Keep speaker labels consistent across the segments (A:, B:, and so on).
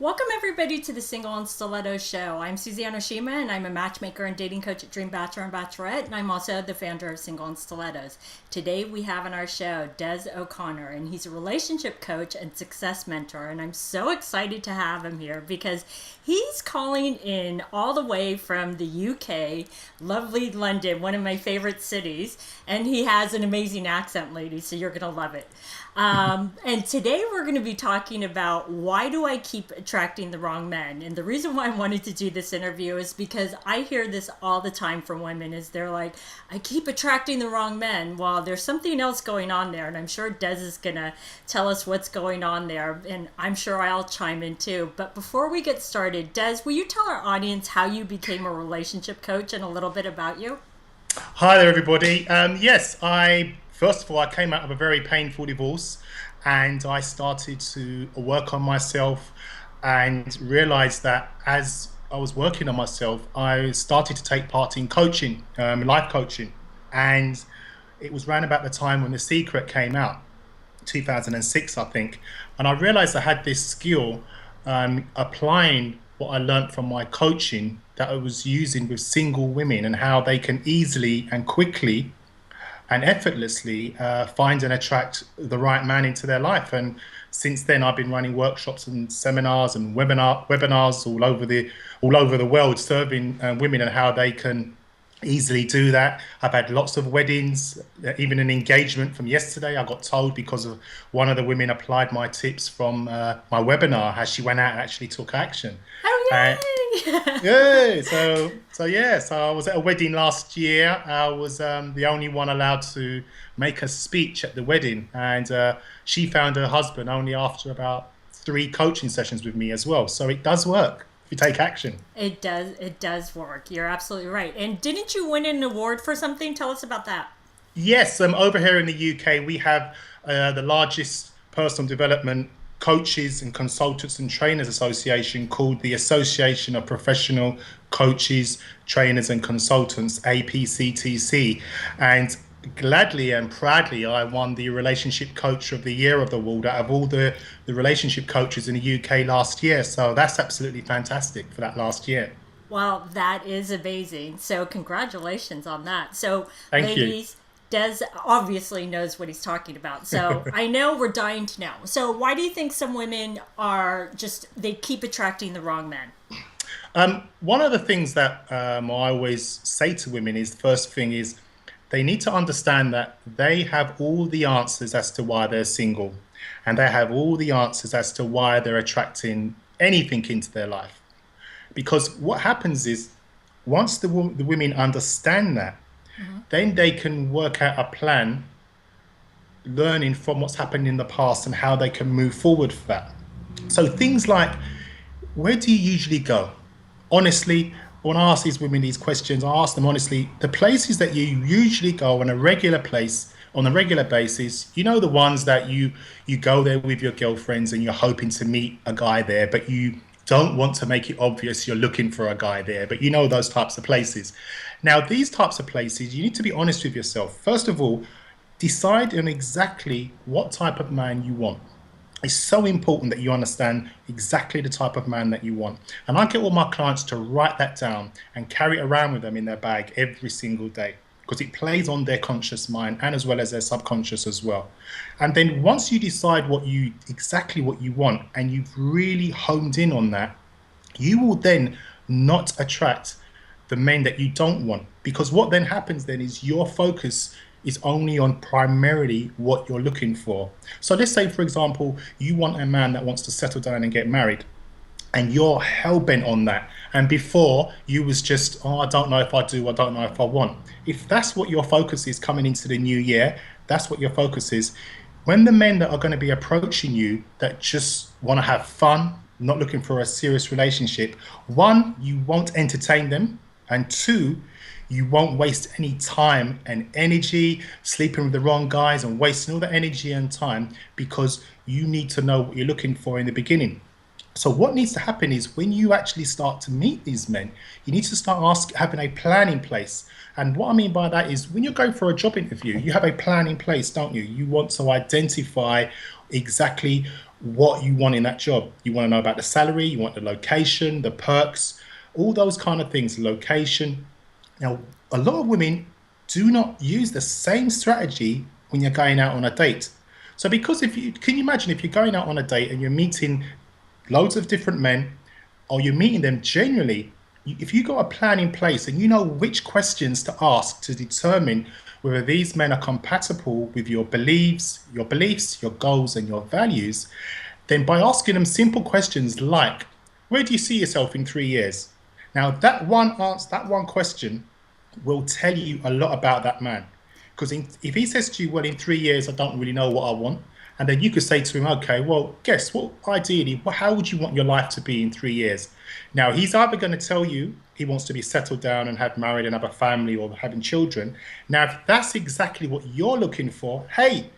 A: Welcome everybody to the Single and Stiletto Show. I'm Suzanne Oshima and I'm a matchmaker and dating coach at Dream Bachelor and Bachelorette, and I'm also the founder of Single and Stilettos. Today we have on our show Des O'Connor, and he's a relationship coach and success mentor, and I'm so excited to have him here because he's calling in all the way from the UK, lovely London, one of my favorite cities, and he has an amazing accent, ladies, so you're going to love it. And today we're going to be talking about why do I keep attracting the wrong men? And the reason why I wanted to do this interview is because I hear this all the time from women is they're like, I keep attracting the wrong men. Well, there's something else going on there. And I'm sure Des is going to tell us what's going on there. And I'm sure I'll chime in too. But before we get started, Des, will you tell our audience how you became a relationship coach and a little bit about you?
B: Hi there, everybody. Yes, first of all, I came out of a very painful divorce and I started to work on myself and realized that as I was working on myself, I started to take part in coaching, life coaching. And it was around about the time when The Secret came out, 2006, I think. And I realized I had this skill applying what I learned from my coaching that I was using with single women and how they can easily and quickly and effortlessly find and attract the right man into their life. And since then, I've been running workshops and seminars and webinars all over the world, serving women and how they can easily do that. I've had lots of weddings, even an engagement from yesterday. I got told because of one of the women applied my tips from my webinar as she went out and actually took action.
A: Oh, yay!
B: Yeah, so I was at a wedding last year. I was the only one allowed to make a speech at the wedding, and she found her husband only after about 3 coaching sessions with me as well. So it does work if you take action.
A: It does work. You're absolutely right. And didn't you win an award for something? Tell us about that.
B: Yes, over here in the UK, we have the largest personal development coaches and consultants and trainers association called the Association of Professional Coaches, Trainers and Consultants, APCTC. And gladly and proudly, I won the Relationship Coach of the Year of the award out of all the relationship coaches in the UK last year. So that's absolutely fantastic for that last year.
A: Well, that is amazing. So congratulations on that. So
B: Thank you.
A: ladies, Des obviously knows what he's talking about. So I know we're dying to know. So why do you think some women they keep attracting the wrong men?
B: One of the things that I always say to women is, the first thing is, they need to understand that they have all the answers as to why they're single, and they have all the answers as to why they're attracting anything into their life. Because what happens is, once the women understand that, then they can work out a plan, learning from what's happened in the past and how they can move forward for that. So things like, where do you usually go? Honestly, when I ask these women these questions, I ask them honestly, the places that you usually go on a regular basis, you know, the ones that you go there with your girlfriends and you're hoping to meet a guy there, but you don't want to make it obvious you're looking for a guy there, but you know those types of places. Now, these types of places, you need to be honest with yourself. First of all, decide on exactly what type of man you want. It's so important that you understand exactly the type of man that you want. And I get all my clients to write that down and carry it around with them in their bag every single day, because it plays on their conscious mind and as well as their subconscious as well. And then once you decide exactly what you want and you've really honed in on that, you will then not attract the men that you don't want, because what then happens then is your focus is only on primarily what you're looking for. So let's say, for example, you want a man that wants to settle down and get married, and you're hell-bent on that. And before, you was just, I don't know if I do, I don't know if I want. If that's what your focus is coming into the new year, that's what your focus is. When the men that are going to be approaching you that just want to have fun, not looking for a serious relationship, 1, you won't entertain them, and 2, you won't waste any time and energy sleeping with the wrong guys and wasting all the energy and time, because you need to know what you're looking for in the beginning. So what needs to happen is, when you actually start to meet these men, you need to start having a plan in place. And what I mean by that is, when you're going for a job interview, you have a plan in place, don't you? You want to identify exactly what you want in that job. You want to know about the salary, you want the location, the perks, all those kind of things, location. Now, a lot of women do not use the same strategy when you're going out on a date. So, because if you can you imagine if you're going out on a date and you're meeting loads of different men, or you're meeting them generally, if you got a plan in place and you know which questions to ask to determine whether these men are compatible with your goals, and your values, then by asking them simple questions like, "Where do you see yourself in 3 years?" Now, that one question will tell you a lot about that man. Because if he says to you, well, in 3 years, I don't really know what I want, and then you could say to him, okay, well, guess what? Ideally, how would you want your life to be in 3 years? Now, he's either going to tell you he wants to be settled down and have married and have a family or having children. Now, if that's exactly what you're looking for, hey,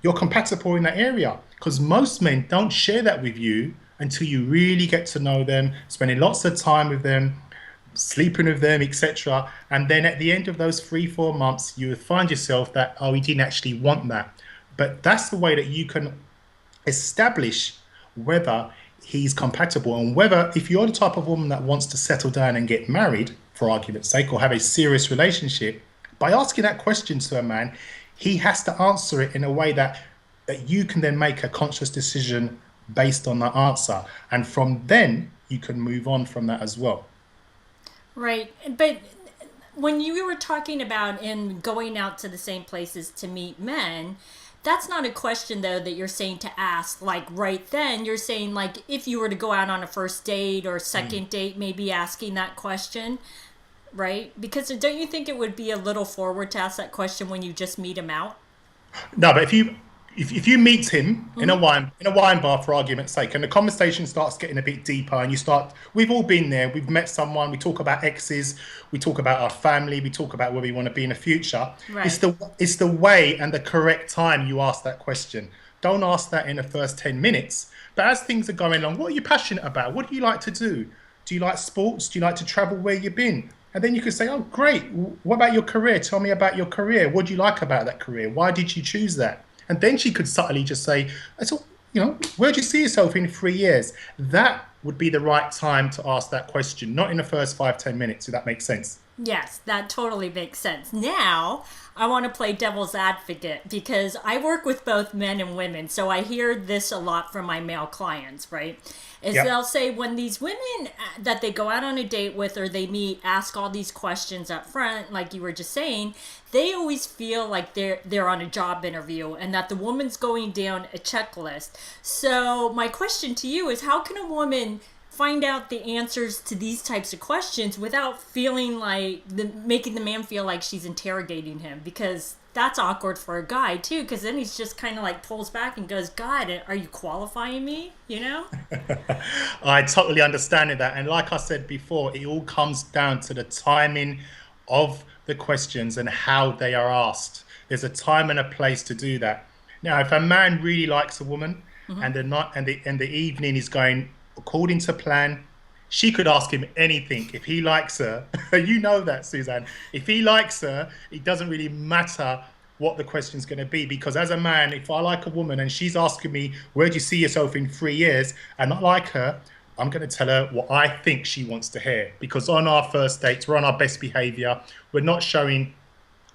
B: you're compatible in that area. Because most men don't share that with you until you really get to know them, spending lots of time with them, sleeping with them, etc. And then at the end of those 3, 4 months, you would find yourself that, oh, he didn't actually want that. But that's the way that you can establish whether he's compatible, and whether, if you're the type of woman that wants to settle down and get married, for argument's sake, or have a serious relationship, by asking that question to a man, he has to answer it in a way that you can then make a conscious decision based on that answer. And from then, you can move on from that as well.
A: Right. But when you were talking about in going out to the same places to meet men, that's not a question though that you're saying to ask like right then. You're saying like if you were to go out on a first date or second date, maybe asking that question, right? Because don't you think it would be a little forward to ask that question when you just meet him out?
B: No, but if you meet him in a wine bar, for argument's sake, and the conversation starts getting a bit deeper, and you start, we've all been there. We've met someone. We talk about exes. We talk about our family. We talk about where we want to be in the future.
A: Right.
B: It's the way and the correct time you ask that question. Don't ask that in the first 10 minutes. But as things are going along, what are you passionate about? What do you like to do? Do you like sports? Do you like to travel? Where you've been? And then you could say, oh, great. What about your career? Tell me about your career. What do you like about that career? Why did you choose that? And then she could subtly just say, so, where do you see yourself in 3 years? That would be the right time to ask that question, not in the first 5, 10 minutes, if that makes sense.
A: Yes, that totally makes sense. Now, I want to play devil's advocate because I work with both men and women, so I hear this a lot from my male clients, right? Is
B: Yep.
A: they'll say when these women that they go out on a date with or they meet ask all these questions up front, like you were just saying, they always feel like they're on a job interview and that the woman's going down a checklist. So my question to you is how can a woman find out the answers to these types of questions without feeling like making the man feel like she's interrogating him, because that's awkward for a guy too, because then he's just kind of like pulls back and goes, god, are you qualifying me, you know?
B: I totally understand that. And like I said before, it all comes down to the timing of the questions and how they are asked. There's a time and a place to do that. Now, if a man really likes a woman and the night and the evening is going according to plan, she could ask him anything. If he likes her, you know that, Suzanne. If he likes her, it doesn't really matter what the question's going to be. Because as a man, if I like a woman and she's asking me, where do you see yourself in 3 years? And I like her, I'm going to tell her what I think she wants to hear. Because on our first dates, we're on our best behavior. We're not showing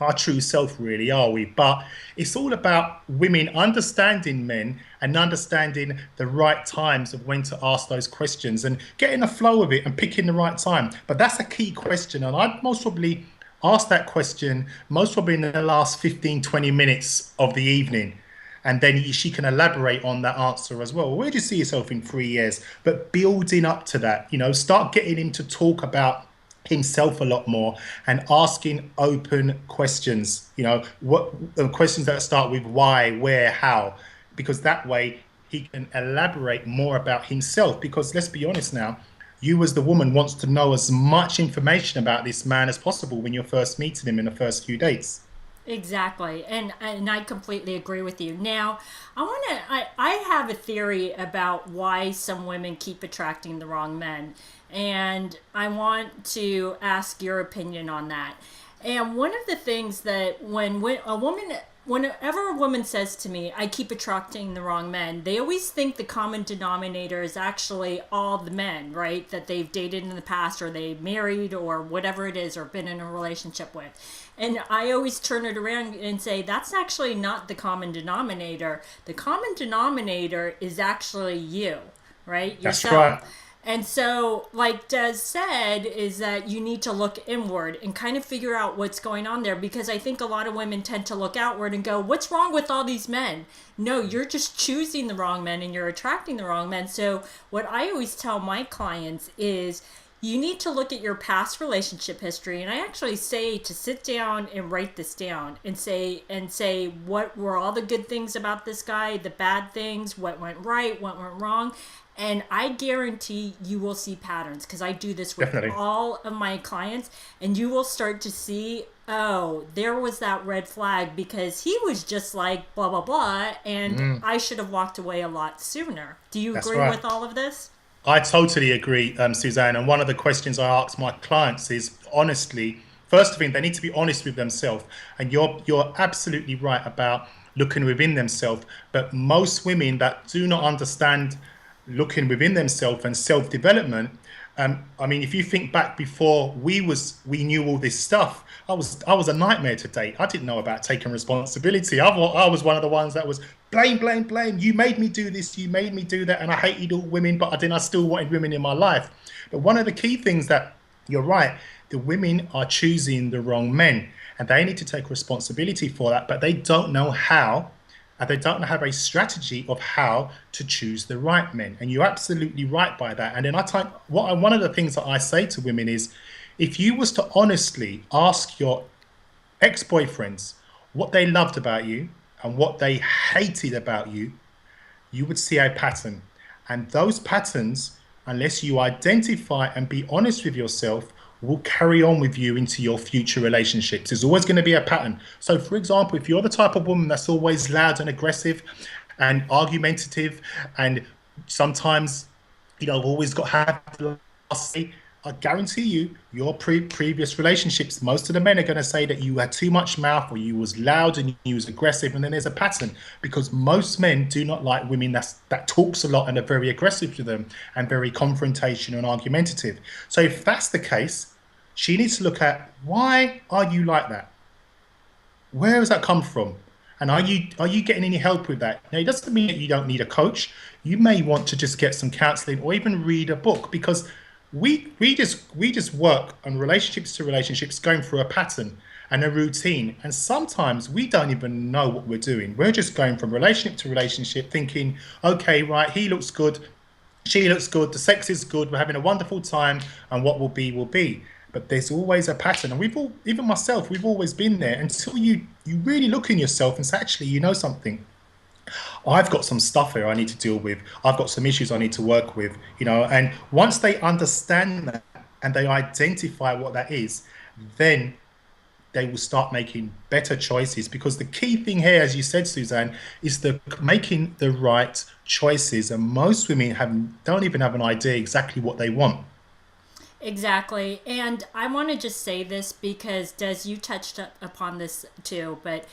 B: our true self, really, are we? But it's all about women understanding men and understanding the right times of when to ask those questions and getting a flow of it and picking the right time. But that's a key question. And I'd most probably ask that question most probably in the last 15, 20 minutes of the evening. And then she can elaborate on that answer as well. Where do you see yourself in 3 years? But building up to that, start getting him to talk about himself a lot more and asking open questions, what questions that start with why, where, how, because that way he can elaborate more about himself. Because let's be honest now, you as the woman wants to know as much information about this man as possible when you're first meeting him in the first few dates.
A: Exactly, and I completely agree with you. Now, I have a theory about why some women keep attracting the wrong men, and I want to ask your opinion on that. And one of the things that whenever a woman says to me, I keep attracting the wrong men, they always think the common denominator is actually all the men, right? That they've dated in the past or they married or whatever it is or been in a relationship with. And I always turn it around and say, that's actually not the common denominator. The common denominator is actually you, right?
B: That's
A: Yourself.
B: right.
A: And so, like Des said, is that you need to look inward and kind of figure out what's going on there, because I think a lot of women tend to look outward and go, what's wrong with all these men? No, you're just choosing the wrong men and you're attracting the wrong men. So what I always tell my clients is you need to look at your past relationship history, and I actually say to sit down and write this down and say what were all the good things about this guy, the bad things, what went right, what went wrong. And I guarantee you will see patterns, because I do this with
B: Definitely.
A: all of my clients, and you will start to see, oh, there was that red flag because he was just like blah, blah, blah, and I should have walked away a lot sooner. Do you
B: That's
A: agree
B: right.
A: with all of this?
B: I totally agree, Suzanne. And one of the questions I ask my clients is, honestly, first thing, they need to be honest with themselves. And you're absolutely right about looking within themselves. But most women that do not understand looking within themselves and self-development, I mean, if you think back before we knew all this stuff, I was a nightmare to date. I didn't know about taking responsibility. I was one of the ones that was blame, blame, blame. You made me do this, you made me do that, and I hated all women, but I still wanted women in my life. But one of the key things that you're right, the women are choosing the wrong men, and they need to take responsibility for that, but they don't know how, and they don't have a strategy of how to choose the right men. And you're absolutely right by that. And then one of the things that I say to women is, if you was to honestly ask your ex-boyfriends what they loved about you and what they hated about you, you would see a pattern. And those patterns, unless you identify and be honest with yourself, will carry on with you into your future relationships. There's always going to be a pattern. So, for example, if you're the type of woman that's always loud and aggressive and argumentative, and sometimes, always got to have the last say, I guarantee you, your previous relationships, most of the men are going to say that you had too much mouth, or you was loud and you was aggressive, and then there's a pattern, because most men do not like women that talks a lot and are very aggressive to them and very confrontational and argumentative. So if that's the case, she needs to look at, why are you like that? Where does that come from? And are you getting any help with that? Now, it doesn't mean that you don't need a coach. You may want to just get some counseling or even read a book, because we just work on relationships to relationships, going through a pattern and a routine. And sometimes we don't even know what we're doing. We're just going from relationship to relationship, thinking, okay, right, he looks good, she looks good, the sex is good, we're having a wonderful time, and what will be will be. But there's always a pattern, and even myself, we've always been there, until you really look in yourself and say, actually, something. I've got some stuff here I need to deal with. I've got some issues I need to work with, and once they understand that and they identify what that is, then they will start making better choices. Because the key thing here, as you said, Suzanne, is the making the right choices. And most women don't even have an idea exactly what they want.
A: Exactly. And I want to just say this because, Des, you touched upon this too. But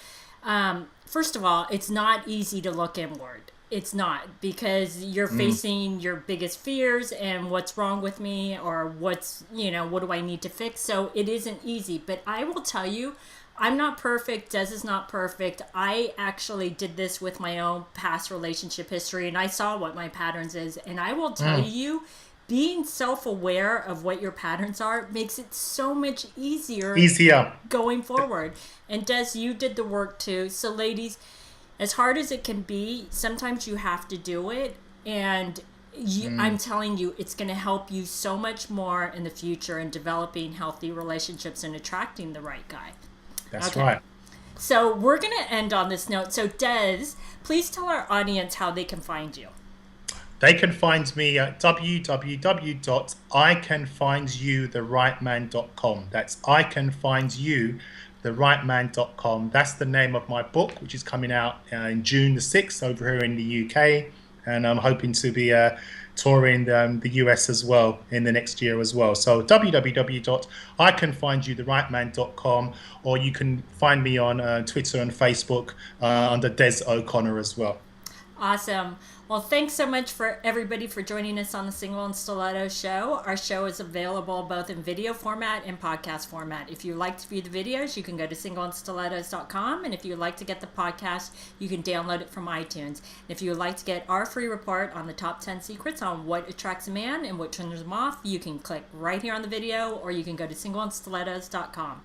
A: first of all, it's not easy to look inward. It's not, because you're facing your biggest fears and what's wrong with me, or what do I need to fix? So it isn't easy. But I will tell you, I'm not perfect. Des is not perfect. I actually did this with my own past relationship history, and I saw what my patterns is. And I will tell you, being self-aware of what your patterns are makes it so much easier
B: Easier.
A: going forward. And Des, you did the work too. So ladies, as hard as it can be, sometimes you have to do it. And I'm telling you, it's going to help you so much more in the future in developing healthy relationships and attracting the right guy.
B: That's
A: Okay.
B: right.
A: So we're going to end on this note. So Des, please tell our audience how they can find you.
B: They can find me at www.icanfindyouTheRightMan.com. That's icanfindyouTheRightMan.com. That's the name of my book, which is coming out in June the 6th over here in the UK. And I'm hoping to be touring the US as well in the next year as well. So www.icanfindyoutheriGhtman.com, or you can find me on Twitter and Facebook under Des O'Connor as well.
A: Awesome. Well, thanks so much for everybody for joining us on the Single and Stiletto Show. Our show is available both in video format and podcast format. If you like to view the videos, you can go to singleandstilettos.com. And if you would like to get the podcast, you can download it from iTunes. And if you would like to get our free report on the top 10 secrets on what attracts a man and what turns them off, you can click right here on the video, or you can go to singleandstilettos.com.